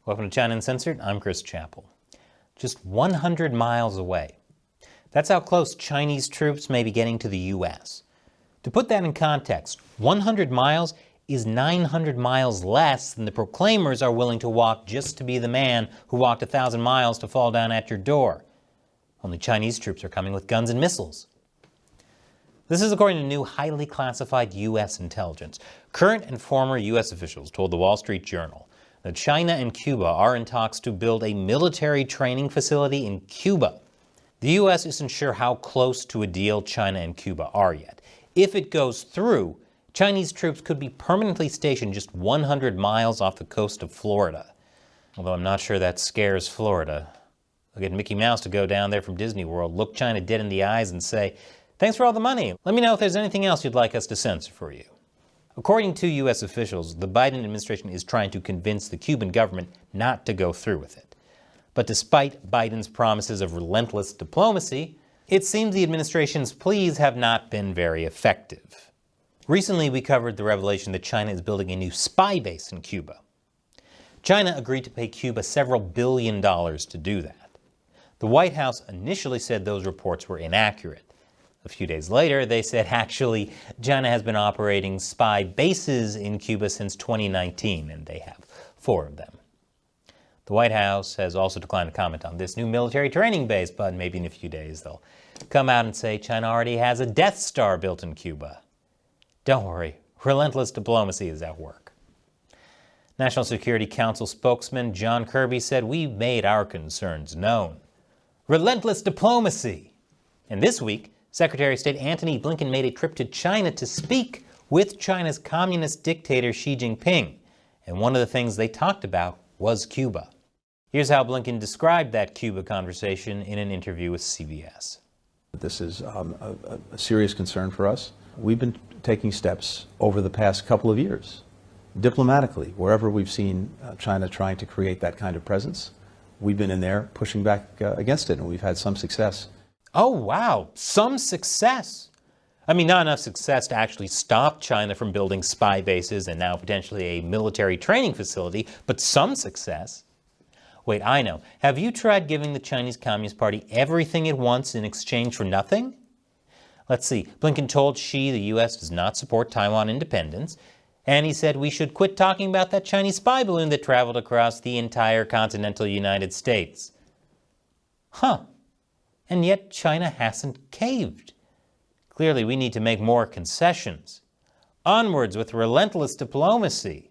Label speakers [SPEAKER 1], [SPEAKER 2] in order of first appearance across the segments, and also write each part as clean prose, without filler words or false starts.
[SPEAKER 1] Welcome to China Uncensored. I'm Chris Chappell. Just 100 miles away. That's how close Chinese troops may be getting to the U.S. To put that in context, 100 miles is 900 miles less than the proclaimers are willing to walk just to be the man who walked 1,000 miles to fall down at your door. Only Chinese troops are coming with guns and missiles. This is according to new highly classified U.S. intelligence. Current and former U.S. officials told the Wall Street Journal that China and Cuba are in talks to build a military training facility in Cuba. The U.S. isn't sure how close to a deal China and Cuba are yet. If it goes through, Chinese troops could be permanently stationed just 100 miles off the coast of Florida. Although I'm not sure that scares Florida. They'll get Mickey Mouse to go down there from Disney World, look China dead in the eyes and say, "Thanks for all the money. Let me know if there's anything else you'd like us to censor for you." According to U.S. officials, the Biden administration is trying to convince the Cuban government not to go through with it. But despite Biden's promises of relentless diplomacy, it seems the administration's pleas have not been very effective. Recently, we covered the revelation that China is building a new spy base in Cuba. China agreed to pay Cuba several $billions to do that. The White House initially said those reports were inaccurate. A few days later, they said actually China has been operating spy bases in Cuba since 2019, and they have 4 of them. The White House has also declined to comment on this new military training base, but maybe in a few days they'll come out and say China already has a Death Star built in Cuba. Don't worry, relentless diplomacy is at work. National Security Council spokesman John Kirby said, "We've made our concerns known." Relentless diplomacy! And this week, Secretary of State Antony Blinken made a trip to China to speak with China's communist dictator Xi Jinping, and one of the things they talked about was Cuba. Here's how Blinken described that Cuba conversation in an interview with CBS.
[SPEAKER 2] This is a serious concern for us. We've been taking steps over the past couple of years, diplomatically, wherever we've seen China trying to create that kind of presence. We've been in there pushing back against it, and we've had some success.
[SPEAKER 1] Oh, wow, some success. I mean, not enough success to actually stop China from building spy bases and now potentially a military training facility, but some success. Wait, I know. Have you tried giving the Chinese Communist Party everything it wants in exchange for nothing? Let's see. Blinken told Xi the U.S. does not support Taiwan independence, and he said we should quit talking about that Chinese spy balloon that traveled across the entire continental United States. Huh. And yet China hasn't caved. Clearly, we need to make more concessions. Onwards with relentless diplomacy.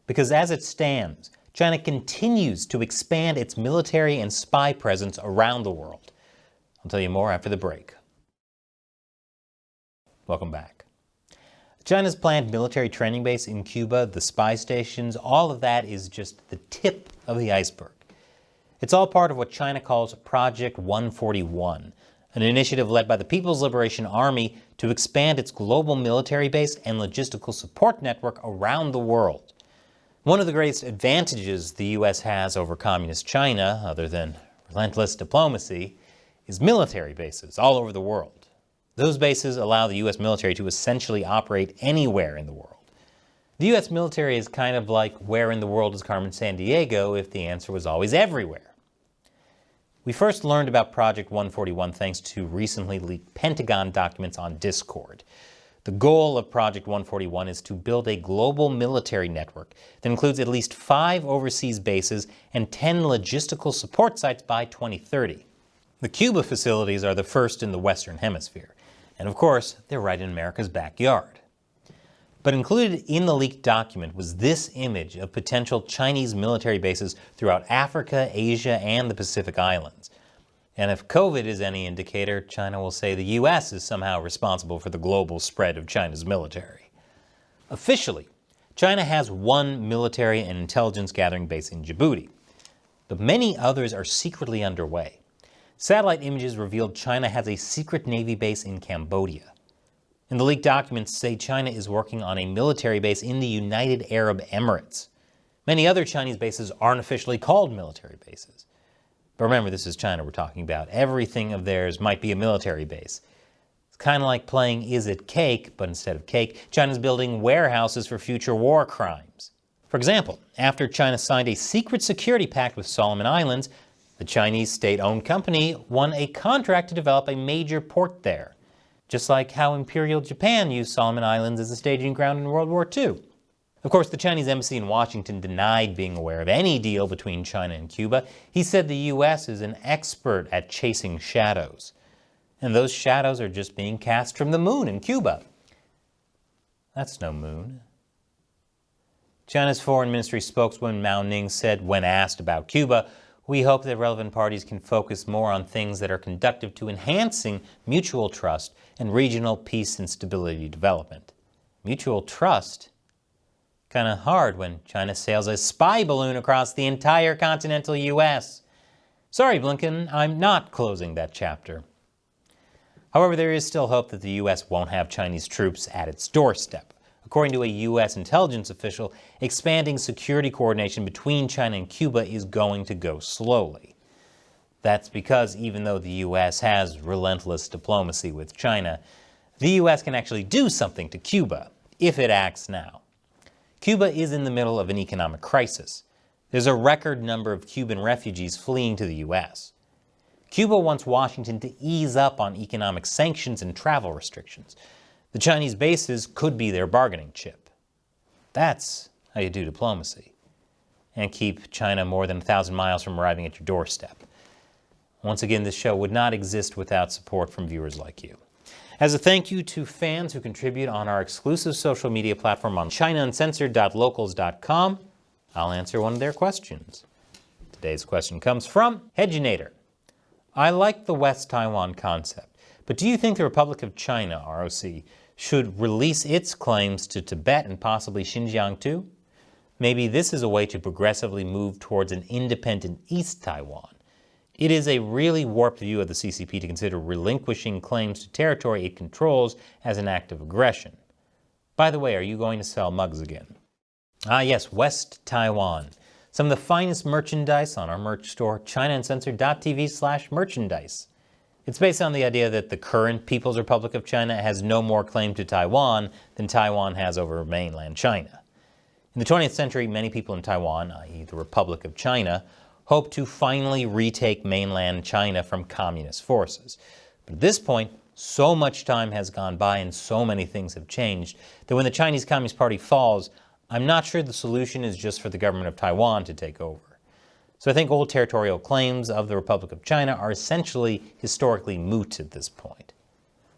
[SPEAKER 1] Because as it stands, China continues to expand its military and spy presence around the world. I'll tell you more after the break. Welcome back. China's planned military training base in Cuba, the spy stations, all of that is just the tip of the iceberg. It's all part of what China calls Project 141, an initiative led by the People's Liberation Army to expand its global military base and logistical support network around the world. One of the greatest advantages the U.S. has over communist China, other than relentless diplomacy, is military bases all over the world. Those bases allow the U.S. military to essentially operate anywhere in the world. The U.S. military is kind of like, where in the world is Carmen Sandiego if the answer was always everywhere? We first learned about Project 141 thanks to recently leaked Pentagon documents on Discord. The goal of Project 141 is to build a global military network that includes at least 5 overseas bases and 10 logistical support sites by 2030. The Cuba facilities are the first in the Western Hemisphere, and of course, they're right in America's backyard. But included in the leaked document was this image of potential Chinese military bases throughout Africa, Asia, and the Pacific Islands. And if COVID is any indicator, China will say the U.S. is somehow responsible for the global spread of China's military. Officially, China has 1 military and intelligence gathering base in Djibouti, but many others are secretly underway. Satellite images revealed China has a secret Navy base in Cambodia. And the leaked documents say China is working on a military base in the United Arab Emirates. Many other Chinese bases aren't officially called military bases. But remember, this is China we're talking about. Everything of theirs might be a military base. It's kind of like playing Is It Cake, but instead of cake, China's building warehouses for future war crimes. For example, after China signed a secret security pact with Solomon Islands, the Chinese state-owned company won a contract to develop a major port there, just like how Imperial Japan used Solomon Islands as a staging ground in World War II. Of course, the Chinese embassy in Washington denied being aware of any deal between China and Cuba. He said the U.S. is an expert at chasing shadows, and those shadows are just being cast from the moon in Cuba. That's no moon. China's Foreign Ministry spokeswoman Mao Ning said when asked about Cuba, "We hope that relevant parties can focus more on things that are conducive to enhancing mutual trust and regional peace and stability development." Mutual trust? Kind of hard when China sails a spy balloon across the entire continental U.S. Sorry, Blinken, I'm not closing that chapter. However, there is still hope that the U.S. won't have Chinese troops at its doorstep. According to a U.S. intelligence official, expanding security coordination between China and Cuba is going to go slowly. That's because even though the U.S. has relentless diplomacy with China, the U.S. can actually do something to Cuba if it acts now. Cuba is in the middle of an economic crisis. There's a record number of Cuban refugees fleeing to the U.S. Cuba wants Washington to ease up on economic sanctions and travel restrictions. The Chinese bases could be their bargaining chip. That's how you do diplomacy, and keep China more than 1,000 miles from arriving at your doorstep. Once again, this show would not exist without support from viewers like you. As a thank you to fans who contribute on our exclusive social media platform on ChinaUncensored.locals.com, I'll answer one of their questions. Today's question comes from Hedgenator. I like the West Taiwan concept, but do you think the Republic of China, ROC, should release its claims to Tibet and possibly Xinjiang too? Maybe this is a way to progressively move towards an independent East Taiwan. It is a really warped view of the CCP to consider relinquishing claims to territory it controls as an act of aggression. By the way, are you going to sell mugs again? Ah yes, West Taiwan. Some of the finest merchandise on our merch store, ChinaUncensored.tv/merchandise. It's based on the idea that the current People's Republic of China has no more claim to Taiwan than Taiwan has over mainland China. In the 20th century, many people in Taiwan, i.e. the Republic of China, hoped to finally retake mainland China from communist forces. But at this point, so much time has gone by and so many things have changed that when the Chinese Communist Party falls, I'm not sure the solution is just for the government of Taiwan to take over. So I think old territorial claims of the Republic of China are essentially historically moot at this point.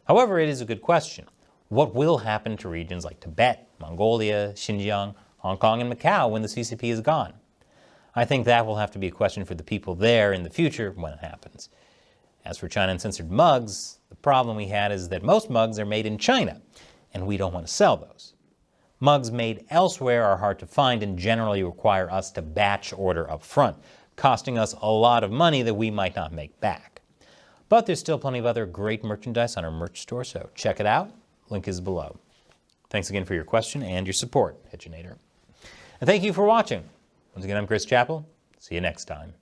[SPEAKER 1] However, it is a good question. What will happen to regions like Tibet, Mongolia, Xinjiang, Hong Kong, and Macau when the CCP is gone? I think that will have to be a question for the people there in the future when it happens. As for China Uncensored mugs, the problem we had is that most mugs are made in China, and we don't want to sell those. Mugs made elsewhere are hard to find and generally require us to batch order up front, costing us a lot of money that we might not make back. But there's still plenty of other great merchandise on our merch store, so check it out. Link is below. Thanks again for your question and your support, Hedgenator. And thank you for watching. Once again, I'm Chris Chappell. See you next time.